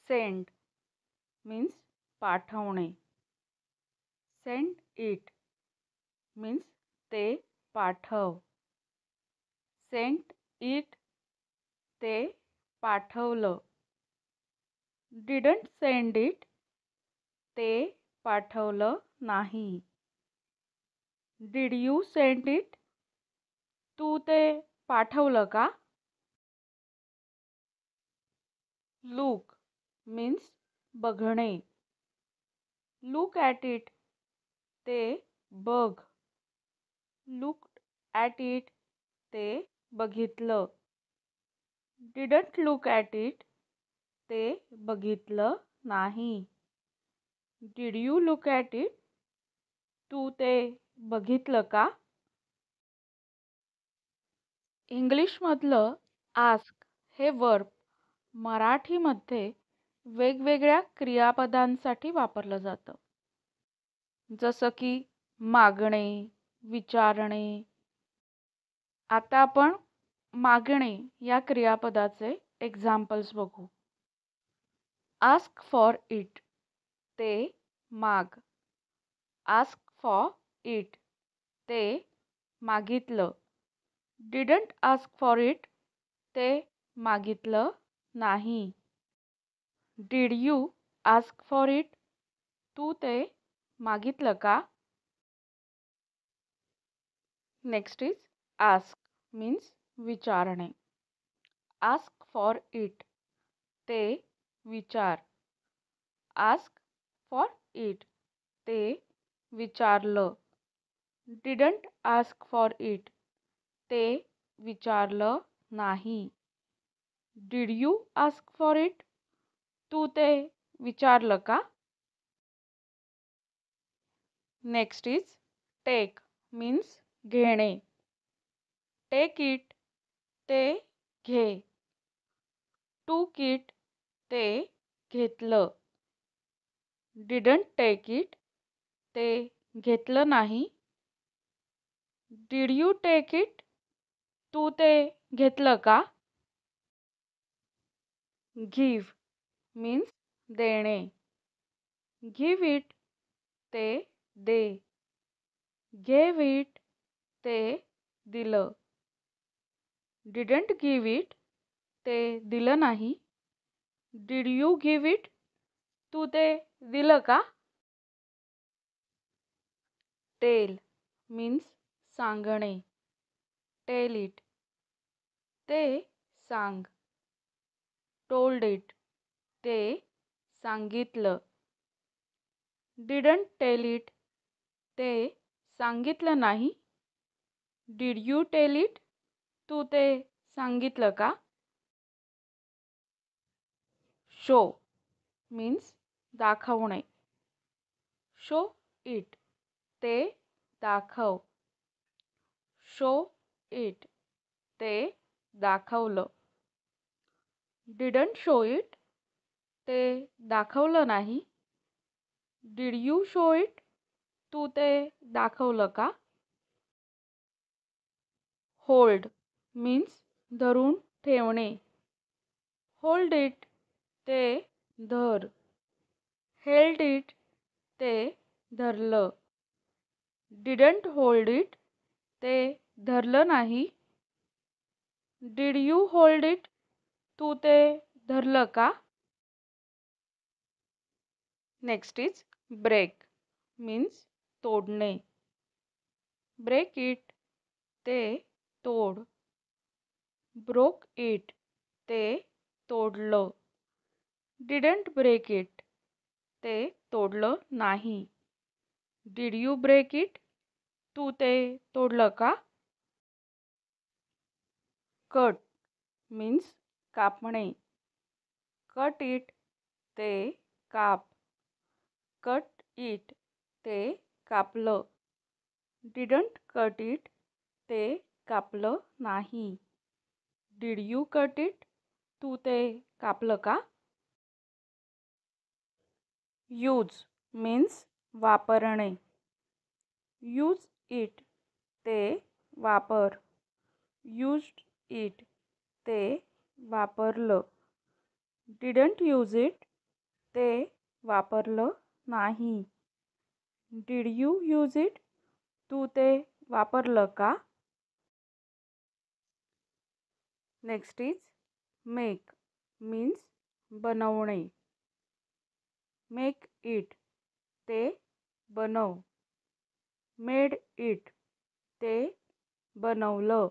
Send means पाठवणे. Send it means ते पाठव. सेंट इट ते पाठवलं. डिडंट सेंड इट ते पाठवलं नाही. डिड यू सेंड इट तू ते पाठवलं का? लुक मीन्स बघणे. लुक ॲट इट ते बघ. लुक्ड ॲट इट ते बघितलं. डिडंट लुक ॲट इट ते बघितलं नाही. Did you look at it तू ते बघितलं का? इंग्लिशमधलं आस्क हे वर्ब मराठीमध्ये वेगवेगळ्या क्रियापदांसाठी वापरलं जातं. जसं की मागणे, विचारणे. आता आपण मागणे या क्रियापदाचे एक्झाम्पल्स बघू. आस्क फॉर इट ते माग. आस्क फॉर इट ते मागितलं. डिडंट आस्क फॉर इट ते मागितलं नाही. Did you ask for it तू ते मागितलं का? नेक्स्ट इज आस्क मीन्स विचारणे. आस्क फॉर इट ते विचार. आस्क फॉर इट ते विचारलं. डिडंट आस्क फॉर इट ते विचारलं नाही. Did you ask for it तू ते विचारलं का? नेक्स्ट इज टेक मीन्स घेणे. टेक इट ते घे. टूक इट ते घेतलं. डिडंट टेक इट ते घेतलं नाही. डिड यू टेक इट तू ते घेतलं का? गिव्ह मीन्स देणे. गिव्ह इट ते दे. गेव इट ते दिलं. डिडंट गिव्ह इट ते दिलं नाही. डिड यू गिव्ह इट तू ते दिलं का? टेल मीन्स सांगणे. टेल इट ते सांग. टोल्ड इट ते सांगितलं. डिडंट टेल इट ते सांगितलं नाही. डिड यू टेल इट तू ते सांगितलं का? शो मीन्स दाखवणे. शो इट ते दाखव. शो इट ते दाखवलं. डिडंट शो इट ते दाखवलं नाही. डिड यू शो इट तू ते दाखवलं का? होल्ड मीन्स धरून ठेवणे. होल्ड इट ते धर. हेल्ड इट ते धरलं. डिडंट होल्ड इट ते धरलं नाही. डिड यू होल्ड इट तू ते धरलं का? नेक्स्ट इज ब्रेक मीन्स तोडणे. ब्रेक इट ते तोड. ब्रोक इट ते तोडलं. डिडंट ब्रेक इट ते तोडलं नाही. डिड यू ब्रेक इट तू ते तोडलं का? कट मीन्स कापणे. कट इट ते काप. कट इट ते कापलं. डिडंट कट इट ते कापलं नाही. डिड यू कट इट तू ते कापलं का? यूज मीन्स वापरणे. यूज इट ते वापर. यूज्ड इट ते वापरलं. डिडंट यूज इट ते वापरलं नाही. Did you use it? तू ते वापरलं का? नेक्स्ट इज मेक मीन्स बनवणे. मेक इट ते बनव. मेड इट ते बनवलं.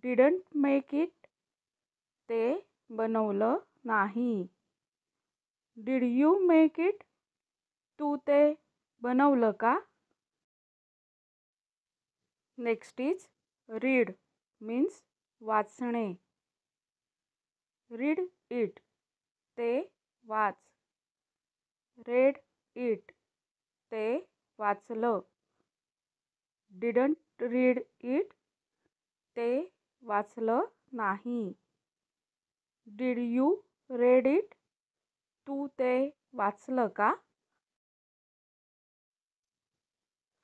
डिडंट मेक इट ते बनवलं नाही. Did you make it? तू ते बनवलं का? नेक्स्ट इज रीड मीन्स वाचणे. रीड इट ते वाच. रेड इट ते वाचलं. डिडंट रीड इट ते वाचलं नाही. Did you read it? तू ते वाचलं का?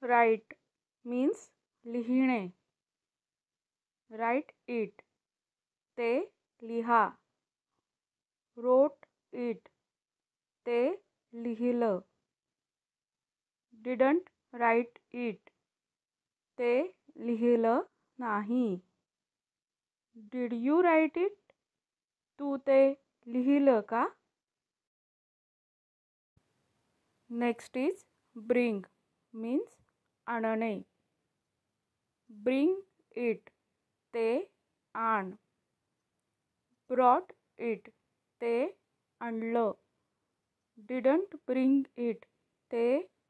राईट मीन्स लिहिणे. राईट इट ते लिहा. रोट इट ते लिहिलं. डिडंट राईट इट ते लिहिलं नाही. Did you write it? तू ते लिहिलं का? नेक्स्ट इज ब्रिंग मीन्स आणणे. ब्रिंग इट ते आण. ब्रॉट इट ते आणलं. डिडंट ब्रिंग इट ते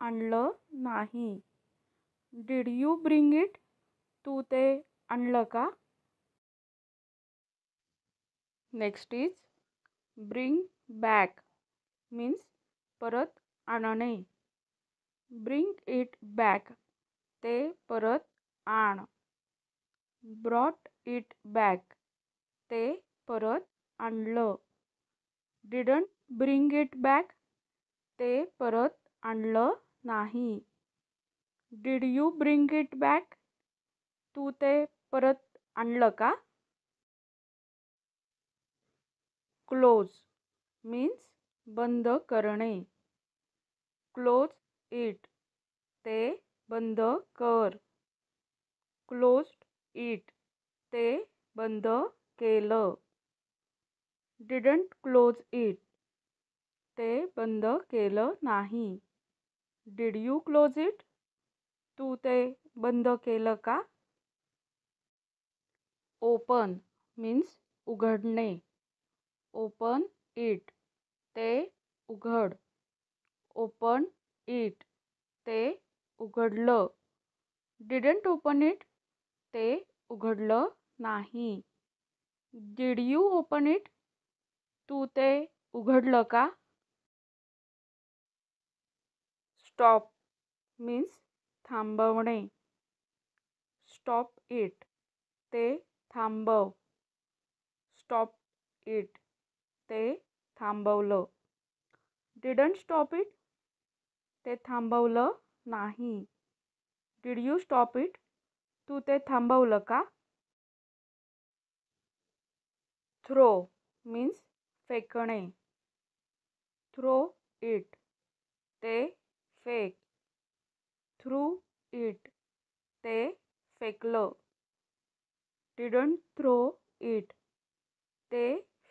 आणलं नाही. Did you bring it? तू ते आणलं का? Next is bring back means परत आणणे. ब्रिंग इट बॅक ते परत आण. ब्रॉट इट बॅक ते परत आणलं. डिडंट ब्रिंग इट बॅक ते परत आणलं नाही. Did you bring it back? तू ते परत आणलं का? क्लोज मीन्स बंद करणे. क्लोज इट ते बंद कर. क्लोज्ड इट ते बंद केलं. डिडंट क्लोज इट ते बंद केलं नाही. Did you close it? तू ते बंद केलं का? ओपन मीन्स उघडणे. ओपन इट ते उघड. ओपन इट ते उघडलं. डिडंट ओपन इट ते उघडलं नाही. Did you open it? तू ते उघडलं का? स्टॉप मीन्स थांबवणे. स्टॉप इट ते थांबव. स्टॉप इट ते थांबवलं. डिडंट स्टॉप इट ते थांबवलं नाही. Did you stop it? तू ते थांबवलं का? थ्रो मीन्स फेकणे. थ्रो इट ते फेक. थ्रू इट ते फेकलं. डिडंट थ्रो इट ते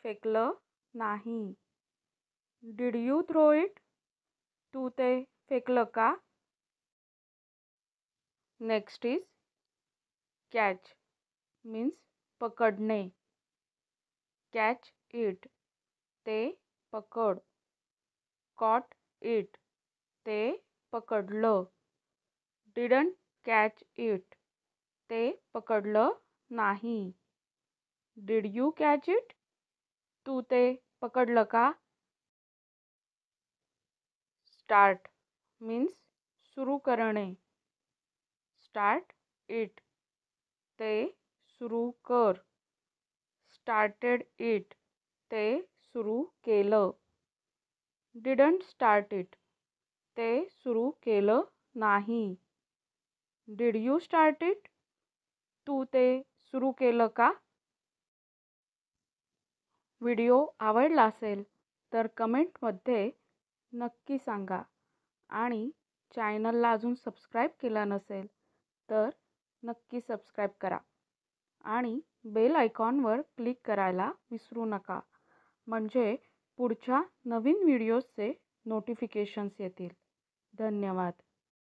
फेकलं नाही. Did you throw it? तू ते फेकलं का? नेक्स्ट इज कॅच मीन्स पकडणे. कॅच इट ते पकड. कॉट इट ते पकडलं. डिडंट कॅच इट ते पकडलं नाही. Did you catch it? तू ते पकडलं का? स्टार्ट मीन्स सुरू करणे. स्टार्ट इट ते सुरू कर. स्टार्टेड इट ते सुरू केलं. डिडंट स्टार्ट इट ते सुरू केलं नाही. Did you start it? तू ते सुरू केलं का? व्हिडिओ आवडला असेल तर कमेंटमध्ये नक्की सांगा. आणि चॅनलला अजून सबस्क्राईब केलं नसेल तर नक्की सबस्क्राईब करा आणि बेल आयकॉनवर क्लिक करायला विसरू नका, म्हणजे पुढच्या नवीन व्हिडिओजचे नोटिफिकेशन्स येतील. धन्यवाद.